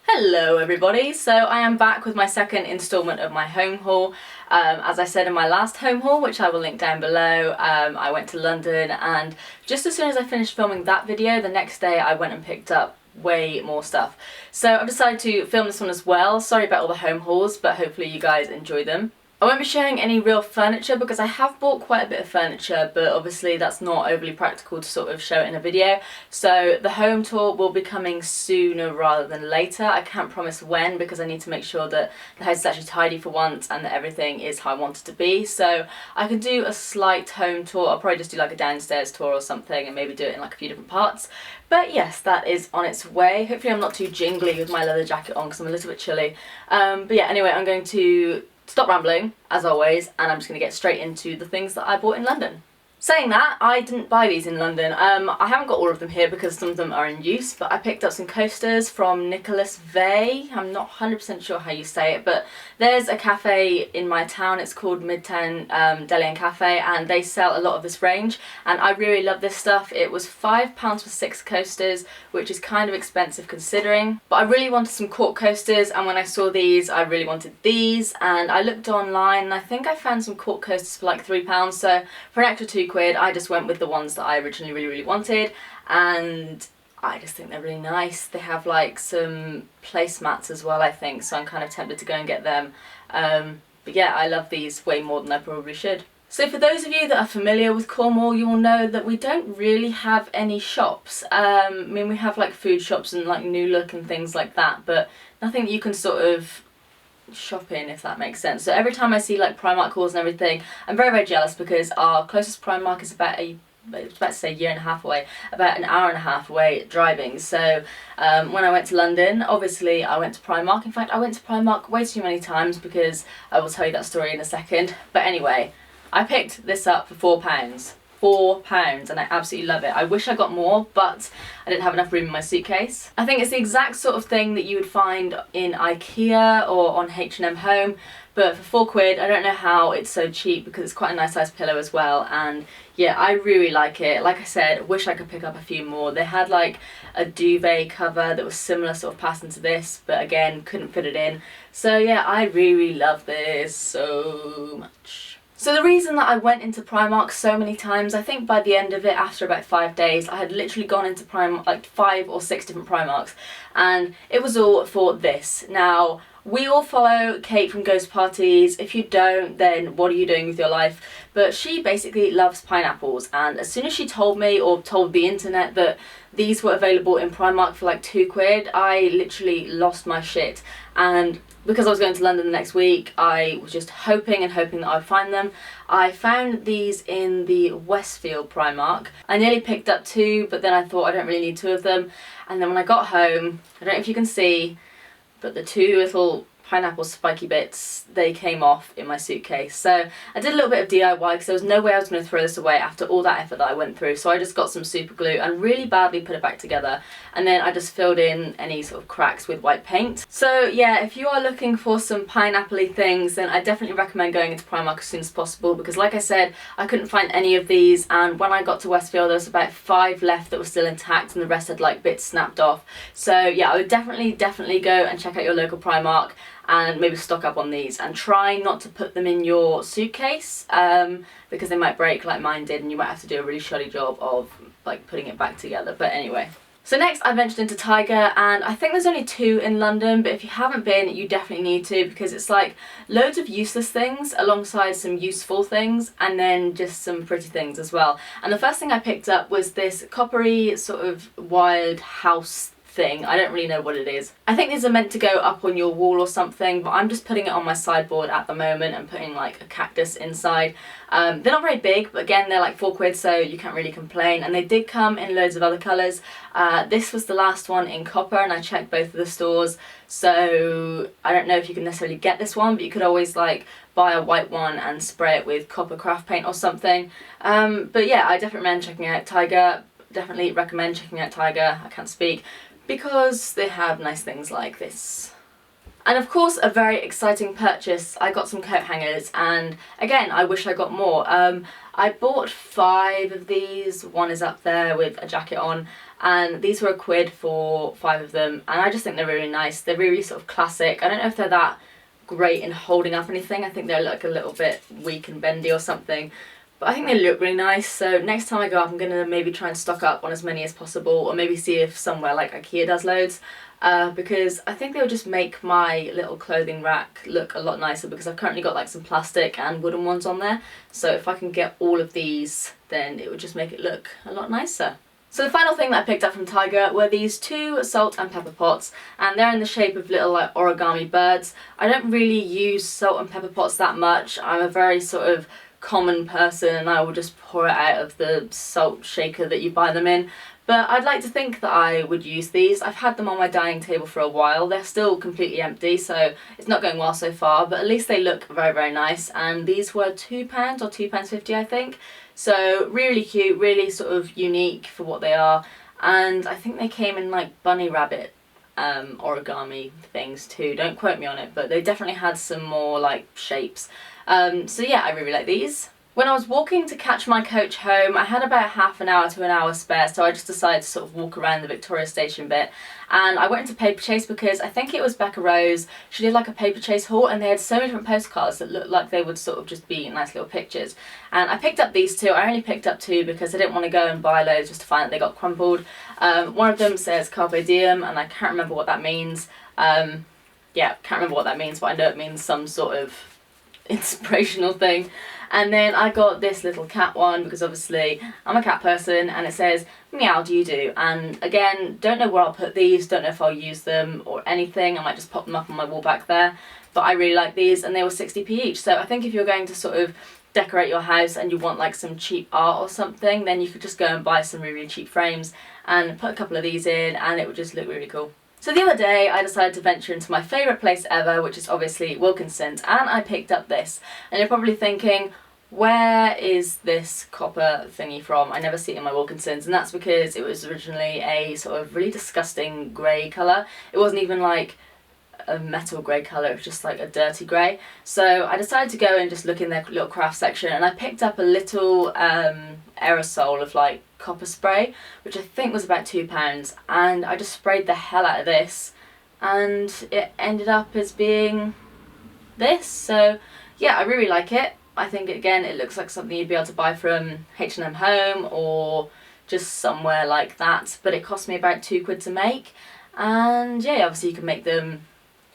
Hello everybody, so I am back with my second instalment of my home haul. As I said in my last home haul, which I will link down below, I went to London, and just as soon as I finished filming that video, the next day I went and picked up way more stuff. So I've decided to film this one as well. Sorry about all the home hauls, but hopefully you guys enjoy them. I won't be showing any real furniture because I have bought quite a bit of furniture, but obviously that's not overly practical to sort of show it in a video. So the home tour will be coming sooner rather than later. I can't promise when because I need to make sure that the house is actually tidy for once and that everything is how I want it to be. So I can do a slight home tour. I'll probably just do like a downstairs tour or something and maybe do it in like a few different parts. But yes, that is on its way. Hopefully I'm not too jingly with my leather jacket on because I'm a little bit chilly. But yeah, anyway, I'm going to stop rambling, as always, and I'm just going to get straight into the things that I bought in London. Saying that, I didn't buy these in London. I haven't got all of them here because some of them are in use, but I picked up some coasters from Nicholas Vey. I'm not 100% sure how you say it, but there's a cafe in my town. It's called Midtown Deli and Cafe, and they sell a lot of this range, and I really love this stuff. It was £5 for 6 coasters, which is kind of expensive considering, but I really wanted some cork coasters, and when I saw these, I really wanted these, and I looked online, and I think I found some cork coasters for like £3, so for an extra £2, I just went with the ones that I originally really wanted, and I just think they're really nice. They have like some placemats as well, I think, so I'm kind of tempted to go and get them. But yeah, I love these way more than I probably should. So for those of you that are familiar with Cornwall, you will know that we don't really have any shops. I mean, we have like food shops and like New Look and things like that, but nothing that you can sort of shopping, if that makes sense. So every time I see like Primark hauls and everything, I'm very jealous because our closest Primark is about I was about to say a year and a half away, about an hour and a half away driving. So when I went to London, obviously I went to Primark. In fact, I went to Primark way too many times because I will tell you that story in a second. But anyway, I picked this up for £4. £4, and I absolutely love it. I wish I got more, but I didn't have enough room in my suitcase. I think it's the exact sort of thing that you would find in IKEA or on H&M Home, but for £4, I don't know how it's so cheap because it's quite a nice size pillow as well, and yeah, I really like it. Like I said, wish I could pick up a few more. They had like a duvet cover that was similar sort of pattern to this, but again, couldn't fit it in. So yeah, I really love this so much. So the reason that I went into Primark so many times, I think by the end of it, after about 5 days, I had literally gone into Primark, like 5 or 6 different Primarks, and it was all for this. Now, we all follow Kate from Ghost Parties. If you don't, then what are you doing with your life? But she basically loves pineapples, and as soon as she told me, or told the internet, that these were available in Primark for like £2, I literally lost my shit. And because I was going to London the next week, I was just hoping and hoping that I'd find them. I found these in the Westfield Primark. I nearly picked up 2, but then I thought I don't really need 2 of them. And then when I got home, I don't know if you can see, but the 2 little pineapple spiky bits, they came off in my suitcase. So I did a little bit of DIY because there was no way I was going to throw this away after all that effort that I went through. So I just got some super glue and really badly put it back together, and then I just filled in any sort of cracks with white paint. So yeah, if you are looking for some pineapple-y things, then I definitely recommend going into Primark as soon as possible, because like I said, I couldn't find any of these, and when I got to Westfield there was about 5 left that were still intact and the rest had like bits snapped off. So yeah, I would definitely go and check out your local Primark and maybe stock up on these, and try not to put them in your suitcase because they might break like mine did, and you might have to do a really shoddy job of like putting it back together. But anyway, so next I ventured into Tiger, and I think there's only 2 in London, but if you haven't been, you definitely need to, because it's like loads of useless things alongside some useful things, and then just some pretty things as well. And the first thing I picked up was this coppery sort of wild house thing. I don't really know what it is. I think these are meant to go up on your wall or something, but I'm just putting it on my sideboard at the moment and putting like a cactus inside. They're not very big, but again, they're like £4, so you can't really complain, and they did come in loads of other colours. This was the last one in copper, and I checked both of the stores, so I don't know if you can necessarily get this one, but you could always like buy a white one and spray it with copper craft paint or something. But yeah, I definitely recommend checking out Tiger. Definitely recommend checking out Tiger, I can't speak, because they have nice things like this. And of course, a very exciting purchase, I got some coat hangers, and again, I wish I got more. I bought 5 of these, one is up there with a jacket on, and these were £1 for 5 of them, and I just think they're really nice. They're really sort of classic. I don't know if they're that great in holding up anything. I think they're like a little bit weak and bendy or something, but I think they look really nice. So next time I go up, I'm gonna maybe try and stock up on as many as possible, or maybe see if somewhere like IKEA does loads, because I think they'll just make my little clothing rack look a lot nicer, because I've currently got like some plastic and wooden ones on there. So if I can get all of these, then it would just make it look a lot nicer. So the final thing that I picked up from Tiger were these 2 salt and pepper pots, and they're in the shape of little like origami birds. I don't really use salt and pepper pots that much. I'm a very sort of common person, and I will just pour it out of the salt shaker that you buy them in. But I'd like to think that I would use these. I've had them on my dining table for a while. They're still completely empty, so it's not going well so far, but at least they look very, very nice. And these were £2 or £2.50, I think. So really cute, really sort of unique for what they are. And I think they came in like bunny rabbit origami things too. Don't quote me on it, but they definitely had some more like shapes. So yeah, I really like these. When I was walking to catch my coach home, I had about half an hour to an hour spare, so I just decided to sort of walk around the Victoria Station bit. And I went into Paperchase because I think it was Becca Rose. She did like a Paperchase haul, and they had so many different postcards that looked like they would sort of just be nice little pictures. And I picked up these 2. I only picked up 2 because I didn't want to go and buy loads just to find that they got crumpled. One of them says Carpe Diem, and I can't remember what that means. Yeah, can't remember what that means, but I know it means some sort of inspirational thing. And then I got this little cat one because obviously I'm a cat person, and it says meow do you do, and again, don't know where I'll put these, don't know if I'll use them or anything. I might just pop them up on my wall back there, but I really like these, and they were 60p each. So I think if you're going to sort of decorate your house and you want like some cheap art or something, then you could just go and buy some really, really cheap frames and put a couple of these in, and it would just look really cool. So the other day I decided to venture into my favourite place ever, which is obviously Wilkinson's, and I picked up this. And you're probably thinking, where is this copper thingy from? I never see it in my Wilkinson's, and that's because it was originally a sort of really disgusting grey colour. It wasn't even like a metal grey colour, it was just like a dirty grey. So I decided to go and just look in their little craft section, and I picked up a little aerosol of like copper spray, which I think was about £2, and I just sprayed the hell out of this, and it ended up as being this. So yeah, I really like it. I think again it looks like something you'd be able to buy from H&M Home or just somewhere like that, but it cost me about £2 to make. And yeah, obviously you can make them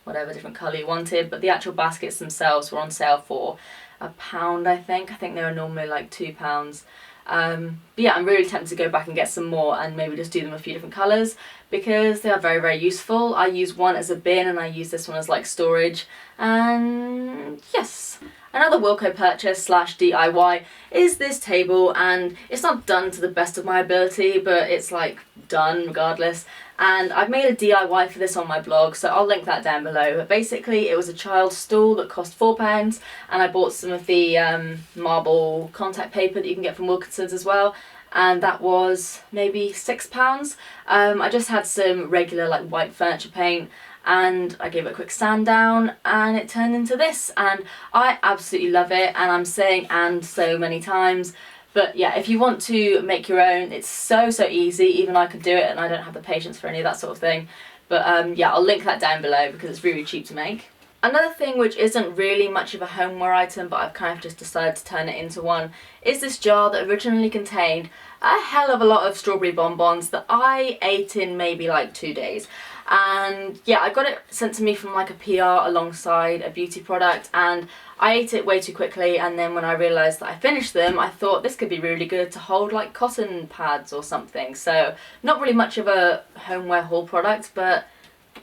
whatever different colour you wanted, but the actual baskets themselves were on sale for £1, I think. I think they were normally like £2. But yeah, I'm really tempted to go back and get some more and maybe just do them a few different colours, because they are very, very useful. I use one as a bin, and I use this one as like storage. And yes, another Wilko purchase slash DIY is this table, and it's not done to the best of my ability, but it's like done regardless. And I've made a DIY for this on my blog, so I'll link that down below. But basically it was a child's stool that cost £4, and I bought some of the marble contact paper that you can get from Wilkinson's as well, and that was maybe £6. I just had some regular like white furniture paint, and I gave it a quick sand down, and it turned into this, and I absolutely love it. And I'm saying "and" so many times, but yeah, if you want to make your own, it's so easy. Even I could do it, and I don't have the patience for any of that sort of thing. But yeah, I'll link that down below because it's really cheap to make. Another thing which isn't really much of a homeware item, but I've kind of just decided to turn it into one, is this jar that originally contained a hell of a lot of strawberry bonbons that I ate in maybe like 2 days. And yeah, I got it sent to me from like a PR alongside a beauty product, and I ate it way too quickly, and then when I realised that I finished them, I thought this could be really good to hold like cotton pads or something. So not really much of a homeware haul product, but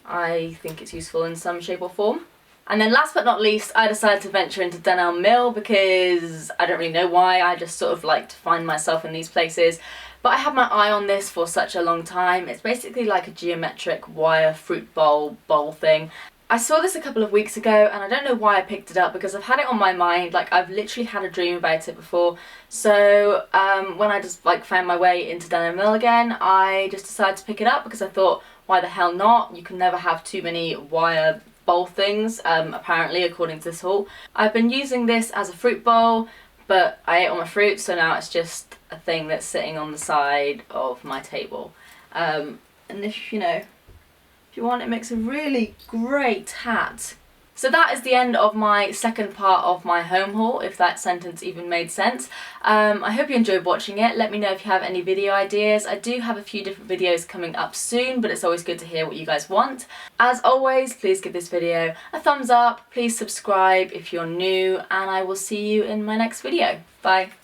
I think it's useful in some shape or form. And then last but not least, I decided to venture into Dunhelm Mill because I don't really know why, I just sort of like to find myself in these places. But I had my eye on this for such a long time. It's basically like a geometric wire fruit bowl thing. I saw this a couple of weeks ago, and I don't know why I picked it up because I've had it on my mind. Like, I've literally had a dream about it before. So when I just like found my way into Dunhelm Mill again, I just decided to pick it up because I thought, why the hell not? You can never have too many wire bowl things, apparently, according to this haul. I've been using this as a fruit bowl, but I ate all my fruit, so now it's just a thing that's sitting on the side of my table. And if you want, it makes a really great hat. So that is the end of my second part of my home haul, if that sentence even made sense. I hope you enjoyed watching it. Let me know if you have any video ideas. I do have a few different videos coming up soon, but it's always good to hear what you guys want. As always, please give this video a thumbs up, please subscribe if you're new, and I will see you in my next video. Bye.